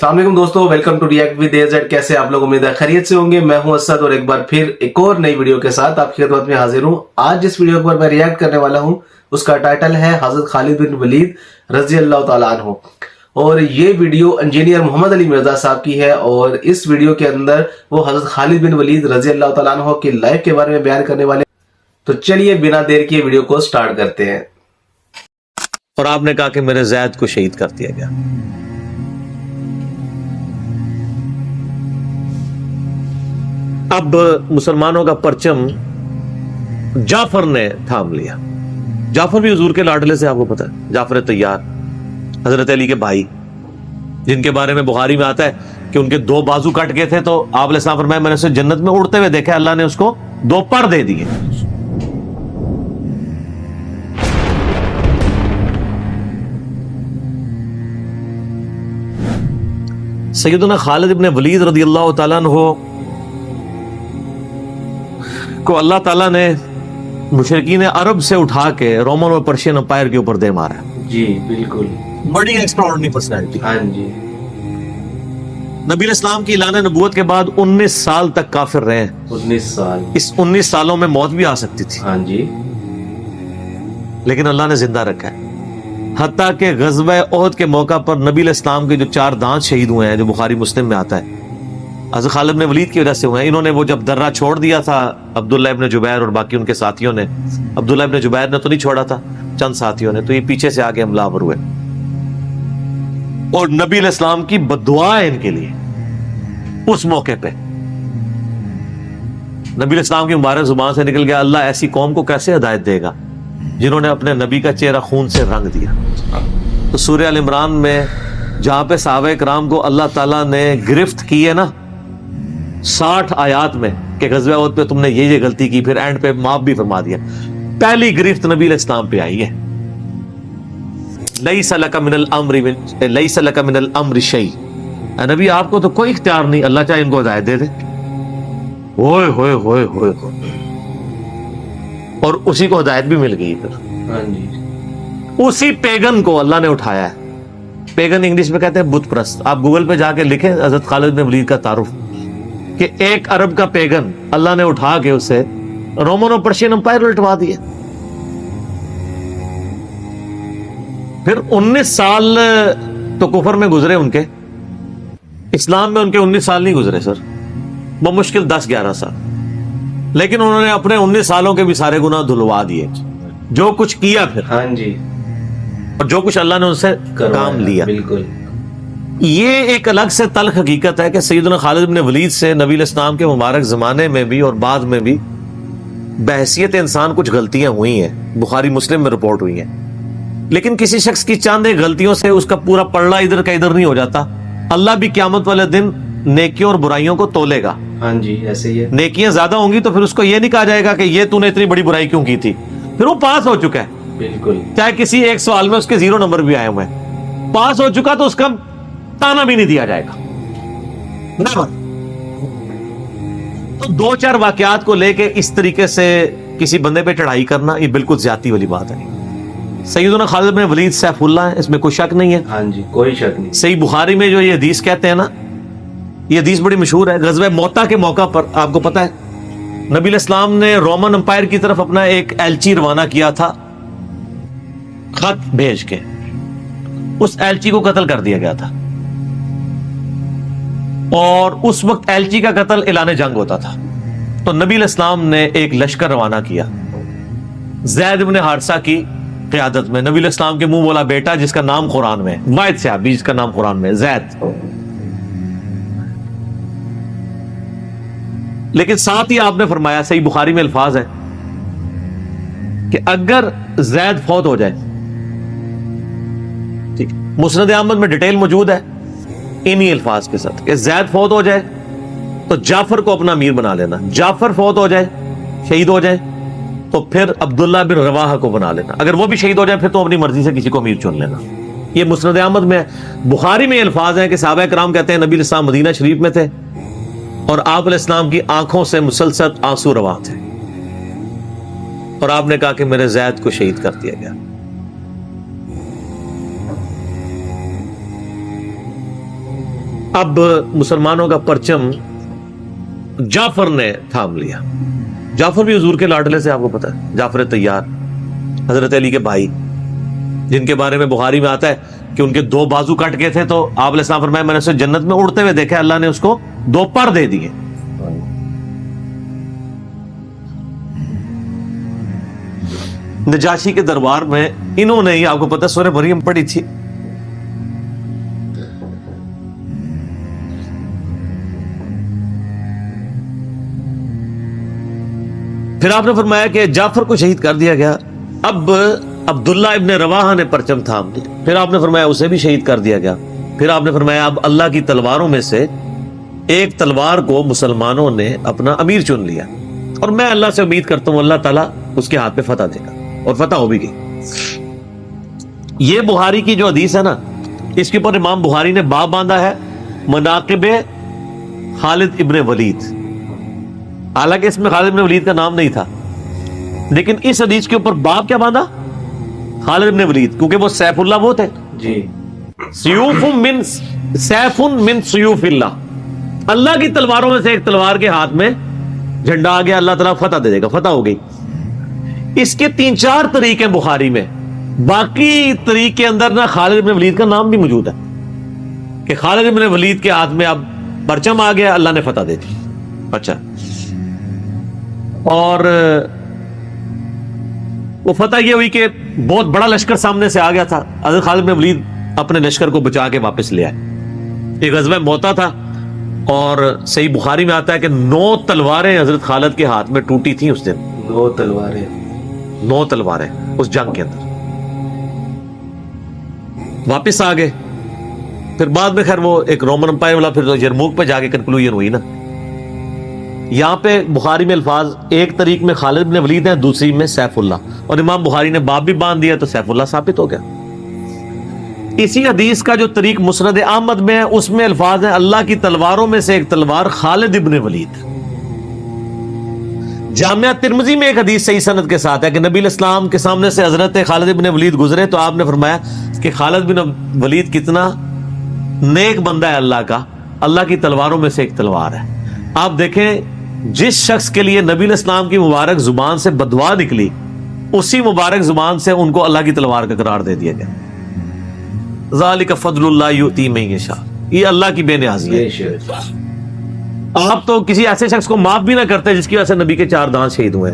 अस्सलाम वालेकुम दोस्तों, welcome to React with AZ. कैसे आप लोग, उम्मीद है खैरियत से होंगे। मैं हूं असद और एक बार फिर एक और नई वीडियो के साथ आपकी खिदमत में हाजिर हूं। आज जिस वीडियो पर मैं रिएक्ट करने वाला हूं उसका टाइटल है हजरत खालिद बिन वलीद रजी अल्लाह तआला अन्हु, और ये वीडियो इंजीनियर मोहम्मद अली मिर्जा साहब की है। और इस वीडियो के अंदर वो हजरत खालिद बिन वलीद रजी अल्लाह तआला अन्हु की लाइफ के बारे में बयान करने वाले। तो चलिए बिना देर किए वीडियो को स्टार्ट करते हैं। और आपने कहा कि मेरे जैद को शहीद कर दिया गया। अब मुसलमानों का परचम जाफर ने थाम लिया। जाफर भी हुजूर के लाडले से, आपको पता है, जाफर तैयार, हजरत अली के भाई, जिनके बारे में बुखारी में आता है कि उनके दो बाजू कट गए थे तो आप अलैहि सलाम फरमाया मैंने उसे जन्नत में उड़ते हुए देखा, अल्लाह ने उसको दो पर दे दिए। सैयदना खालिद इब्न वलीद रज़ी अल्लाह तआला अन्हु को अल्लाह ताला ने मुशरिकीन अरब से उठा के रोमन और पर्शियन एम्पायर के ऊपर दे मारा। जी बिल्कुल, बड़ी एक्स्ट्राऑर्डिनरी पर्सनैलिटी। हाँ जी। नबी इस्लाम की ऐलान नबूवत के बाद 19 साल तक काफिर रहे। 19 साल। इस 19 सालों में मौत भी आ सकती थी, हाँ जी, लेकिन अल्लाह ने जिंदा रखा है। हत्ता के ग़ज़वा उहद के मौका पर नबी इस्लाम के जो 4 दांत शहीद हुए हैं, जो बुखारी मुस्लिम में आता है, हज़रत खालिद इब्न वलीद की वजह से हुए हैं। इन्होंने वो जब दर्रा छोड़ दिया था, अब्दुल्ला इब्न जुबैर और बाकी उनके साथियों ने, अब्दुल्ला इब्न जुबैर ने तो नहीं छोड़ा था, चंद साथियों ने, तो ये पीछे से आगे हमलावर हुए और नबी इस्लाम की बद्दुआ है इनके लिए। उस मौके पे नबी इस्लाम की मुबारक जुबान से निकल गया, अल्लाह ऐसी कौम को कैसे हिदायत देगा जिन्होंने अपने नबी का चेहरा खून से रंग दिया। तो सूरह अल इमरान में जहां पे सहाबा कराम को अल्लाह ताला ने गिरफ्त की है ना 60 आयात में कि ग़ज़वा उहद पे तुमने ये गलती की, फिर एंड पे माफ भी फरमा दिया, पहली गिरफ्त नबी इस्लाम पे आई है। लैसा लका मिनल अम्रि शै, नबी आपको तो कोई इख्तियार नहीं, अल्लाह चाहे इनको हिदायत दे दे। होए होए होए होए, और उसी को हिदायत भी मिल गई। फिर हाँ जी, उसी पेगन को अल्लाह ने उठाया है। पेगन इंग्लिश में कहते हैं बुत परस्त। आप गूगल पे जाके लिखें हज़रत खालिद इब्न वलीद का तारुफ, कि एक अरब का पेगन अल्लाह ने उठा के उसे रोमन और पर्शियन एम्पायर उलटवा दिए। फिर 19 साल तो कुफर में गुजरे उनके, इस्लाम में उनके 19 साल नहीं गुजरे सर, वो मुश्किल 10-11 साल, लेकिन उन्होंने अपने 19 सालों के भी सारे गुनाह धुलवा दिए, जो कुछ किया फिर, हाँ जी, और जो कुछ अल्लाह ने उनसे काम लिया। बिल्कुल। ये एक अलग से तल्ख हकीकत है कि सैयदना खालिद इब्न वलीद से नबी इस्लाम के मुबारक ज़माने में भी और बाद में भी बहैसियत इंसान कुछ गलतियां हुई हैं, बुखारी मुस्लिम में रिपोर्ट हुई हैं। लेकिन किसी शख्स की चंद एक गलतियों से उसका पूरा पलड़ा इधर का इधर नहीं हो जाता। अल्लाह भी क़यामत वाले दिन नेकियों और बुराइयों को तोलेगा। हाँ जी, ऐसे ही है। नेकियां ज्यादा होंगी तो फिर उसको ये नहीं कहा जाएगा कि ये तूने इतनी बड़ी बुराई क्यों की थी, फिर वो पास हो चुका है। बिल्कुल, चाहे किसी एक सवाल में उसके 0 नंबर भी आए हुए हैं, पास हो चुका तो उसका ताना भी नहीं दिया जाएगा, नेवर। तो 2-4 वाकयात को लेके इस तरीके से किसी बंदे पे चढ़ाई करना, ये बिल्कुल ज्यादती वाली बात है। सैयदना खालिद इब्न वलीद सैफुल्लाह है, इसमें कोई शक नहीं है। हाँ जी, कोई शक नहीं। सही बुखारी में जो ये हदीस कहते हैं ना, ये हदीस बड़ी मशहूर है। ग़ज़वा मौता के मौका पर आपको पता है नबी इस्लाम ने रोमन एम्पायर की तरफ अपना एक एलची रवाना किया था, खत भेज के। उस एलची को कत्ल कर दिया गया था, और उस वक्त एलची का कत्ल ऐलान जंग होता था। तो नबी इस्लाम ने एक लश्कर रवाना किया ज़ैद इब्न हारिसा की क़यादत में। नबी इस्लाम के मुंह बोला बेटा जिसका नाम कुरान में है, वाहिद सहाबी जिसका नाम कुरान में है, ज़ैद। लेकिन साथ ही आपने फरमाया, सही बुखारी में अल्फाज है कि अगर ज़ैद फौत हो जाए, ठीक, मुस्नद अहमद में डिटेल मौजूद है इन्हीं अल्फाज के साथ, कि ज़ैद फौत हो जाए तो जाफर को अपना अमीर बना लेना, जाफर फौत हो जाए, शहीद हो जाए, तो फिर अब्दुल्ला बिन रवाहा को बना लेना, अगर वो भी शहीद हो जाए फिर तो अपनी मर्जी से किसी को अमीर चुन लेना। ये मुस्नद अहमद में, बुखारी में अल्फाज हैं कि सहाबा कराम कहते हैं नबी इस्लाम मदीना शरीफ में थे और आप अलैहिस्सलाम की आंखों से मुसलसल आंसू रवा थे, और आपने कहा कि मेरे ज़ैद को शहीद कर दिया गया। اب مسلمانوں کا پرچم جعفر نے تھام لیا. جعفر بھی حضور کے لاڈلے سے، آپ کو پتا ہے، جعفر طیار، حضرت علی کے بھائی، جن کے بارے میں بخاری میں آتا ہے کہ ان کے 2 بازو کٹ گئے تھے تو آپ علیہ السلام فرمایا میں نے اسے جنت میں اڑتے ہوئے دیکھا، اللہ نے اس کو 2 پر دے دیے. نجاشی کے دربار میں انہوں نے ہی، آپ کو پتا، سورہ مریم پڑھی تھی. پھر آپ نے فرمایا کہ جعفر کو شہید کر دیا گیا. اب عبداللہ ابن رواحہ نے پرچم تھام لیا. پھر آپ نے فرمایا اسے بھی شہید کر دیا گیا. پھر آپ نے فرمایا اب اللہ کی تلواروں میں سے ایک تلوار کو مسلمانوں نے اپنا امیر چن لیا، اور میں اللہ سے امید کرتا ہوں اللہ تعالیٰ اس کے ہاتھ پہ فتح دے گا، اور فتح ہو بھی گئی. یہ بخاری کی جو حدیث ہے نا، اس کے اوپر امام بخاری نے باب باندھا ہے مناقب خالد ابن ولید. حالانکہ اس میں خالد ابن ولید کا نام نہیں تھا، لیکن اس حدیث کے اوپر باب کیا باندھا؟ خالد ابن ولید، کیونکہ وہ سیف اللہ وہ تھے جی، سیوف من سیف من سیوف اللہ، اللہ کی تلواروں میں سے ایک تلوار کے ہاتھ میں جھنڈا آ گیا، اللہ تعالیٰ فتح دے دے گا، فتح ہو گئی. اس کے 3-4 طریقے بخاری میں، باقی طریق کے اندر نا خالد ابن ولید کا نام بھی موجود ہے کہ خالد ابن ولید کے ہاتھ میں اب پرچم آ گیا، اللہ نے فتح دے دی. اچھا، اور وہ فتح یہ ہوئی کہ بہت بڑا لشکر سامنے سے آ گیا تھا. حضرت خالد بن ولید اپنے لشکر کو بچا کے واپس لے آئے. ایک غزوہ موتا تھا، اور صحیح بخاری میں آتا ہے کہ 9 تلواریں حضرت خالد کے ہاتھ میں ٹوٹی تھیں اس دن. 9 تلواریں اس جنگ کے اندر. واپس آ گئے. پھر بعد میں خیر وہ ایک رومن امپائر والا پھر یرموک پہ جا کے کنکلوژن ہوئی نا. یہاں پہ بخاری میں الفاظ ایک طریق میں خالد بن ولید ہیں، دوسری میں سیف اللہ، اور امام بخاری نے باب بھی باندھ دیا تو سیف اللہ ثابت ہو گیا. اسی حدیث کا جو طریق مسند احمد میں ہے، اس میں الفاظ ہیں اللہ کی تلواروں میں سے ایک تلوار خالد ابن ولید. جامعہ ترمذی میں ایک حدیث صحیح سند کے ساتھ ہے کہ نبی علیہ السلام کے سامنے سے حضرت خالد ابن ولید گزرے تو آپ نے فرمایا کہ خالد بن ولید کتنا نیک بندہ ہے اللہ کا، اللہ کی تلواروں میں سے ایک تلوار ہے. آپ دیکھیں جس شخص کے لیے نبی علیہ السلام کی مبارک زبان سے بددعا نکلی، اسی مبارک زبان سے ان کو اللہ کی تلوار کا قرار دے دیا گیا. ذالک فضل اللہ یؤتی من یشاء، یہ اللہ کی بے نیازی ہے. آپ تو کسی ایسے شخص کو معاف بھی نہ کرتے جس کی وجہ سے نبی کے 4 دانت شہید ہوئے.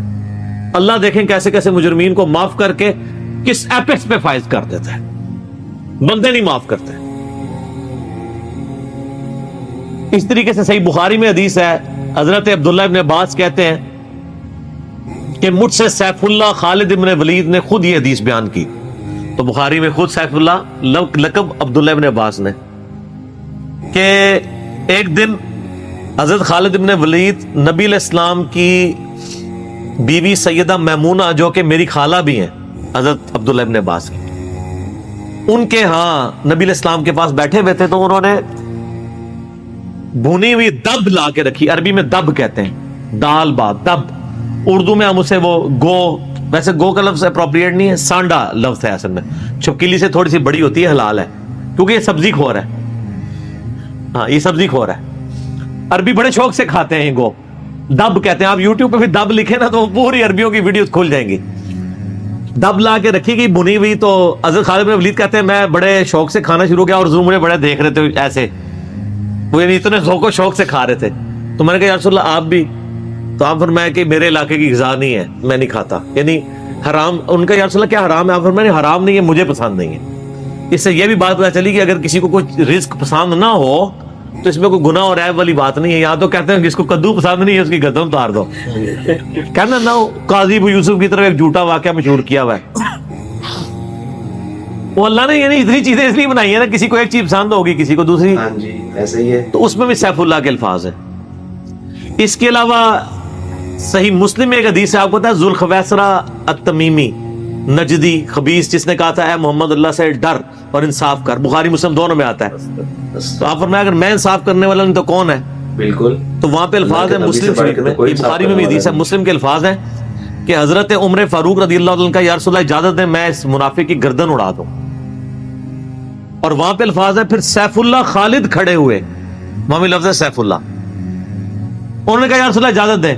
اللہ دیکھیں کیسے کیسے مجرمین کو معاف کر کے کس ایپیکس پہ فائز کر دیتا ہے. بندے نہیں معاف کرتے. اس طریقے سے صحیح بخاری میں حدیث ہے، حضرت عبداللہ ابن عباس کہتے ہیں کہ مجھ سے سیف اللہ خالد ابن ولید نے خود یہ حدیث بیان کی. تو بخاری میں خود سیف اللہ لقب عبداللہ ابن عباس نے، کہ ایک دن حضرت خالد ابن ولید نبی علیہ السلام کی بیوی سیدہ میمونہ جو کہ میری خالہ بھی ہیں حضرت عبداللہ ابن عباس کی، ان کے ہاں نبی علیہ السلام کے پاس بیٹھے ہوئے تھے تو انہوں نے بھونی ہوئی دب لا کے رکھی. عربی میں دب کہتے ہیں، دال بات دب. اردو میں ہم اسے وہ گو، ویسے گو کا لفظ اپروپریٹ نہیں ہے، سانڈا لفظ ہے اصل میں. چھپکلی سے تھوڑی سی بڑی ہوتی ہے، حلال ہے کیونکہ یہ سبزی خور ہے. ہاں یہ سبزی خور ہے، عربی بڑے شوق سے کھاتے ہیں. گو دب کہتے ہیں. آپ یوٹیوب پہ بھی دب لکھیں نا تو پوری عربیوں کی ویڈیوز کھل جائیں گی. دب لا کے رکھی گئی بھنی ہوئی. تو حضرت خالد بن ولید کہتے ہیں میں بڑے شوق سے کھانا شروع کیا اور حضور مجھے بڑے دیکھ رہے تھے ایسے، وہ یعنی اتنے ذوق و شوق سے کھا رہے تھے. تو میں نے کہا یا رسول اللہ آپ بھی؟ تو آپ فرمایا کہ میرے علاقے کی غذا نہیں ہے، میں نہیں کھاتا، یعنی حرام. ان کا یا رسول اللہ کیا حرام ہے؟ آپ فرمایا حرام نہیں ہے، مجھے پسند نہیں ہے. اس سے یہ بھی بات پتہ چلی کہ اگر کسی کو کوئی رزق پسند نہ ہو تو اس میں کوئی گناہ اور عیب والی بات نہیں ہے. یہاں تو کہتے ہیں جس کو کدو پسند نہیں ہے اس کی گردن اتار دو. کہنا نہ قاضی ابو یوسف کی طرف ایک جھوٹا واقعہ مشہور کیا ہوا ہے. وہ اللہ نے یعنی اتنی چیزیں اس لیے بنائی ہیں نا، کسی کو ایک چیز پسند ہوگی کسی کو دوسری. ہاں جی ایسے ہی ہے. تو اس میں بھی سیف اللہ کے الفاظ ہیں. اس کے علاوہ صحیح مسلم میں ایک حدیث ہے، آپ کو پتا ہے ذوالخویسرہ التمیمی نجدی خبیث جس نے کہا تھا اے محمد اللہ سے ڈر اور انصاف کر. بخاری مسلم دونوں میں آتا ہے. تو آپ فرمایا اگر میں انصاف کرنے والا نہیں تو کون ہے؟ بالکل. تو وہاں پہ الفاظ ہیں مسلم شریف میں، بخاری میں بھی حدیث ہے، مسلم کے الفاظ ہیں کہ حضرت عمر فاروق رضی اللہ عنہ کا یا رسول اللہ اجازت دیں میں اس منافق کی گردن اڑا دوں. اور وہاں پہ الفاظ ہے پھر سیف اللہ خالد کھڑے ہوئے वहां भी लफ्ज है सैफुल्लाह। उन्होंने कहा यार रसूलल्लाह इजाजत दें।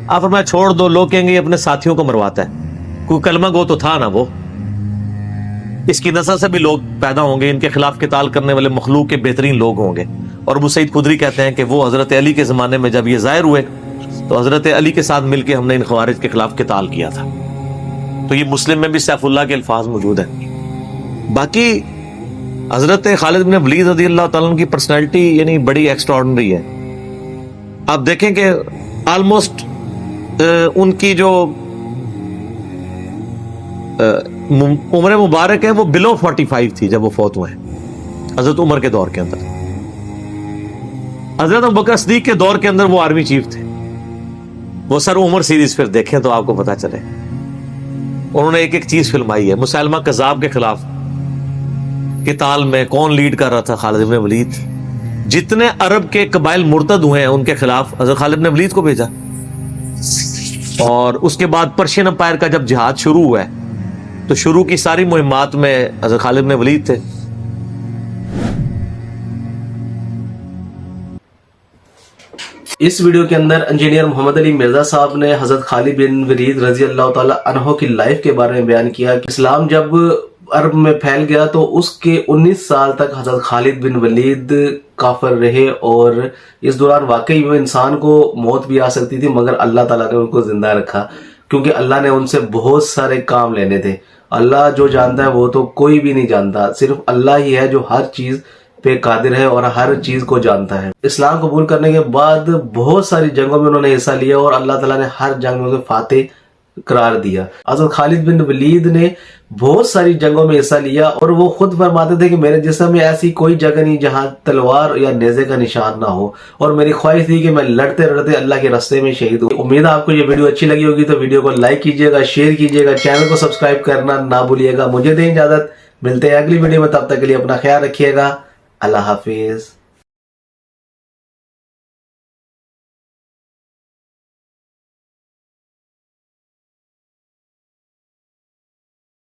आप फरमाया छोड़ दो, लोग कहेंगे ये अपने साथियों को मरवाता है, कोई कलमा गो तो था ना वो, इसकी नस्ल से भी लोग पैदा होंगे, इनके खिलाफ किताल करने वाले मखलूक के बेहतरीन लोग होंगे। और अबू सईद खुदरी कहते हैं कि वो हजरत अली के जमाने में जब ये जाहिर हुए तो हजरत अली के साथ मिलकर हमने इन खवारिज के खिलाफ किताल किया था। तो ये मुस्लिम में भी सैफुल्लाह के अल्फाज मौजूद हैं। बाकी हजरत खालिद बिन वलीद रज़ी अल्लाह तआला अन्हु की पर्सनैलिटी यानी बड़ी एक्स्ट्राऑर्डिनरी है। आप देखें कि ऑलमोस्ट उनकी जो उम्र मुबारक है वो बिलो 45 थी जब वो फौत हुए हजरत उमर के दौर के अंदर। हजरत अबू बकर सिद्दीक के दौर के अंदर वो आर्मी चीफ थे। वो सर उमर सीरीज फिर देखें तो आपको पता चले, उन्होंने एक एक चीज फिल्माई है। मुसैलमा कज़्ज़ाब के खिलाफ किताल में कौन लीड कर रहा था? खालिद बिन वलीद। जितने अरब के कबाइल मुर्तद हुए हैं उनके खिलाफ हजरत खालिद बिन वलीद को भेजा। और उसके बाद पर्शियन एम्पायर का जब जिहाद शुरू हुआ है तो शुरू की सारी मुहिमात में हजरत खालिद बिन वलीद थे। इस वीडियो के अंदर इंजीनियर मोहम्मद अली मिर्जा साहब ने हजरत खालिद बिन वलीद रजी अल्लाह ताला अन्हो की लाइफ के बारे में बयान किया कि इस्लाम जब अरब में फैल गया तो उसके 19 साल तक हजरत खालिद बिन वलीद काफिर रहे, और इस दौरान वाकई में इंसान को मौत भी आ सकती थी मगर अल्लाह ताला ने उनको जिंदा रखा, क्योंकि अल्लाह ने उनसे बहुत सारे काम लेने थे। अल्लाह जो जानता है वो तो कोई भी नहीं जानता, सिर्फ अल्लाह ही है जो हर चीज पे कादिर है और हर चीज को जानता है। इस्लाम कबूल करने के बाद बहुत सारी जंगों में उन्होंने हिस्सा लिया और अल्लाह ताला ने हर जंग में फातेह करार दिया। हजरत खालिद बिन वलीद ने बहुत सारी जंगों में हिस्सा लिया और वो खुद फरमाते थे कि मेरे जिस्म में ऐसी कोई जगह नहीं जहां तलवार या नेज़े का निशान ना हो, और मेरी ख्वाहिश थी कि मैं लड़ते लड़ते अल्लाह के रास्ते में शहीद हूँ। उम्मीद है आपको ये वीडियो अच्छी लगी होगी, तो वीडियो को लाइक कीजिएगा, शेयर कीजिएगा, चैनल को सब्सक्राइब करना ना भूलिएगा। मुझे दें इजाजत, मिलते हैं अगली वीडियो में, तब तक के लिए अपना ख्याल रखिएगा। अल्लाह हाफिज।